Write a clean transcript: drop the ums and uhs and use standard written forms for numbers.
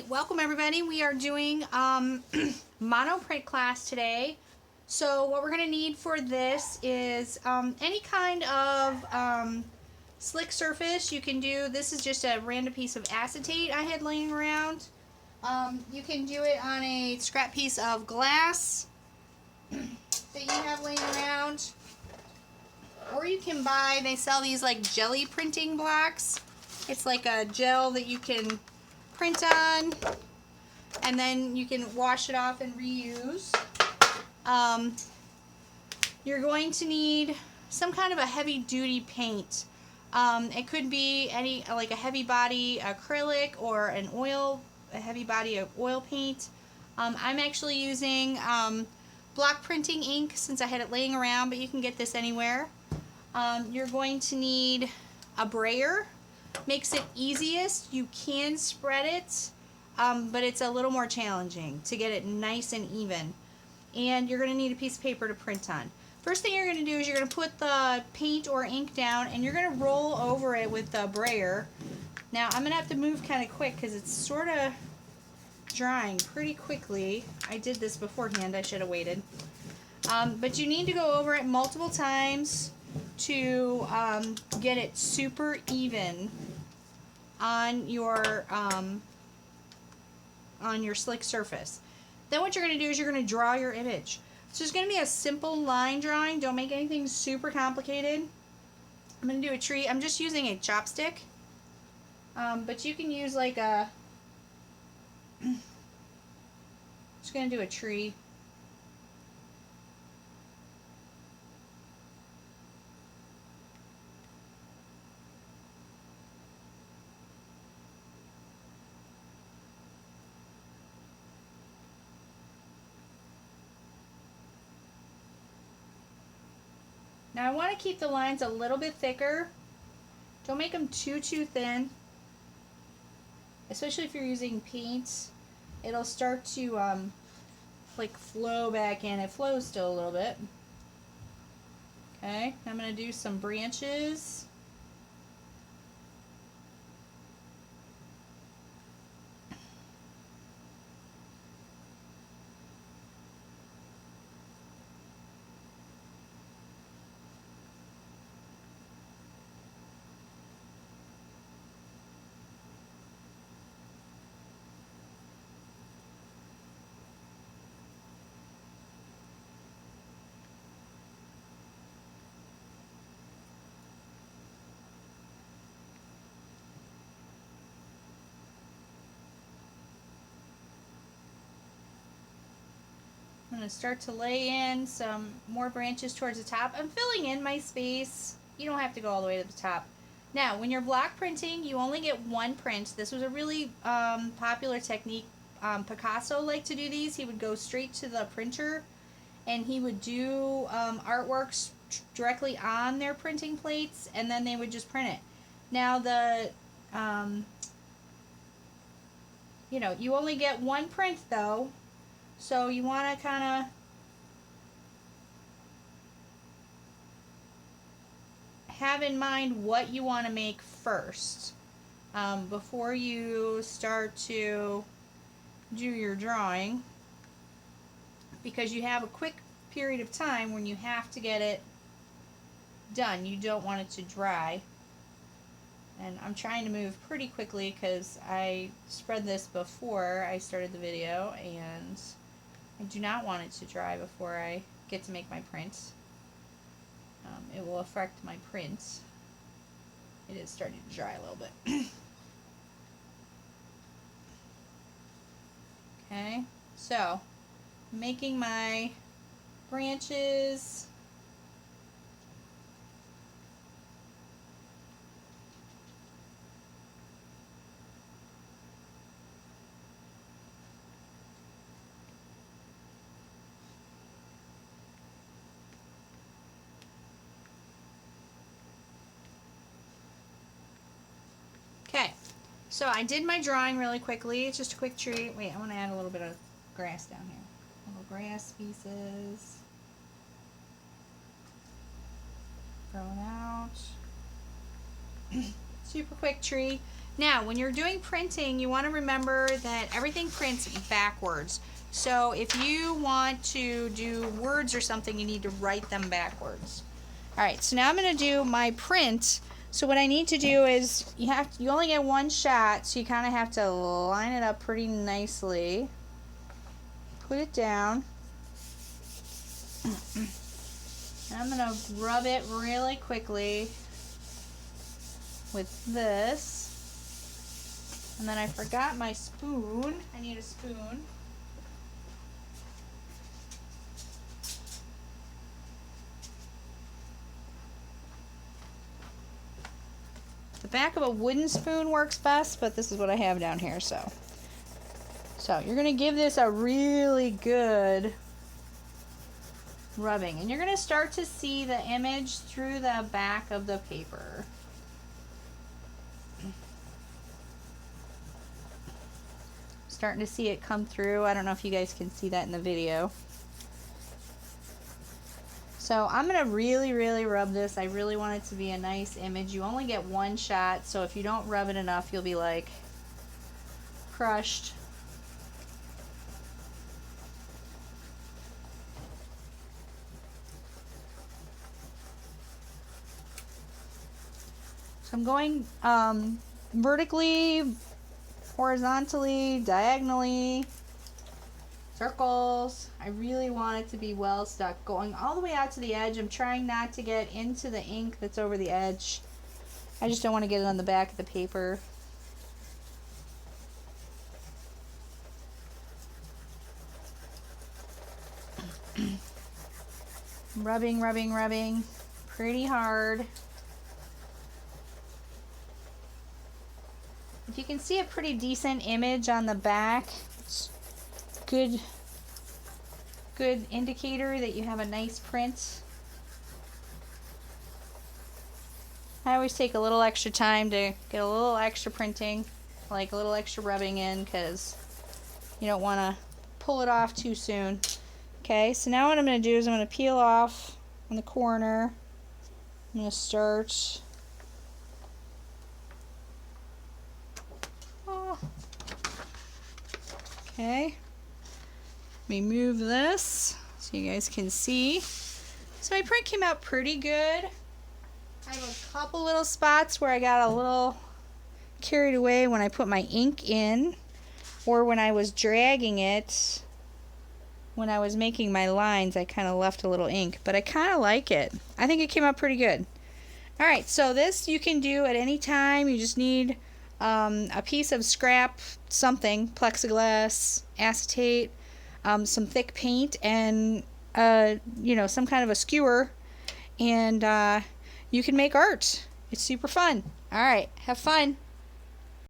Alright, welcome everybody. We are doing mono print class today. So what we're going to need for this is any kind of slick surface you can do. This is just a random piece of acetate I had laying around. You can do it on a scrap piece of glass that you have laying around. Or you can buy, they sell these like jelly printing blocks. It's like a gel that you can print on, and then you can wash it off and reuse. You're going to need some kind of a heavy duty paint. It could be any, like a heavy body acrylic or a heavy body of oil paint. I'm actually using block printing ink since I had it laying around, but you can get this anywhere. You're going to need a brayer. Makes it easiest. You can spread it, but it's a little more challenging to get it nice and even. And you're going to need a piece of paper to print on. First thing you're going to do is you're going to put the paint or ink down, and you're going to roll over it with the brayer. Now I'm going to have to move kind of quick because it's sort of drying pretty quickly. I did this beforehand. I should have waited. But you need to go over it multiple times to get it super even on your slick surface. Then what you're going to do is you're going to draw your image. So it's going to be a simple line drawing. Don't make anything super complicated. I'm going to do a tree. I'm just using a chopstick, but you can use like a just going to do a tree. Now I want to keep the lines a little bit thicker. Don't make them too thin. Especially if you're using paint. It'll start to like flow back in. It flows still a little bit. Okay, I'm going to do some branches. I'm going to start to lay in some more branches towards the top. I'm filling in my space. You don't have to go all the way to the top. Now, when you're block printing, you only get one print. This was a really popular technique. Picasso liked to do these. He would go straight to the printer, and he would do artworks directly on their printing plates, and then they would just print it. Now, you only get one print, though. So you want to kind of have in mind what you want to make first before you start to do your drawing, because you have a quick period of time when you have to get it done. You don't want it to dry. And I'm trying to move pretty quickly because I spread this before I started the video, and I do not want it to dry before I get to make my print. It will affect my print. It is starting to dry a little bit. Okay, so making my branches. Okay, so I did my drawing really quickly. It's just a quick tree. Wait, I want to add a little bit of grass down here. Little grass pieces. Throw it out. Super quick tree. Now, when you're doing printing, you want to remember that everything prints backwards. So if you want to do words or something, you need to write them backwards. All right, so now I'm going to do my print. So what I need to do is you only get one shot, so you kind of have to line it up pretty nicely. Put it down. And I'm going to rub it really quickly with this. And then I forgot my spoon. I need a spoon. The back of a wooden spoon works best, but this is what I have down here, so you're going to give this a really good rubbing. And you're going to start to see the image through the back of the paper. Starting to see it come through. I don't know if you guys can see that in the video. So I'm going to really, really rub this. I really want it to be a nice image. You only get one shot, so if you don't rub it enough, you'll be like crushed. So I'm going vertically, horizontally, diagonally, circles. I really want it to be well stuck. Going all the way out to the edge. I'm trying not to get into the ink that's over the edge. I just don't want to get it on the back of the paper. Rubbing, rubbing, rubbing. Pretty hard. If you can see a pretty decent image on the back, it's good indicator that you have a nice print. I always take a little extra time to get a little extra printing, like a little extra rubbing in, because you don't want to pull it off too soon. Okay, so now what I'm going to do is I'm going to peel off on the corner. I'm going to start. Okay, let me move this so you guys can see. So my print came out pretty good. I have a couple little spots where I got a little carried away when I put my ink in, or when I was dragging it, when I was making my lines, I kind of left a little ink, but I kind of like it. I think it came out pretty good. Alright, so this you can do at any time. You just need a piece of scrap something, plexiglass, acetate, some thick paint, and some kind of a skewer, and you can make art. It's super fun. Alright, have fun.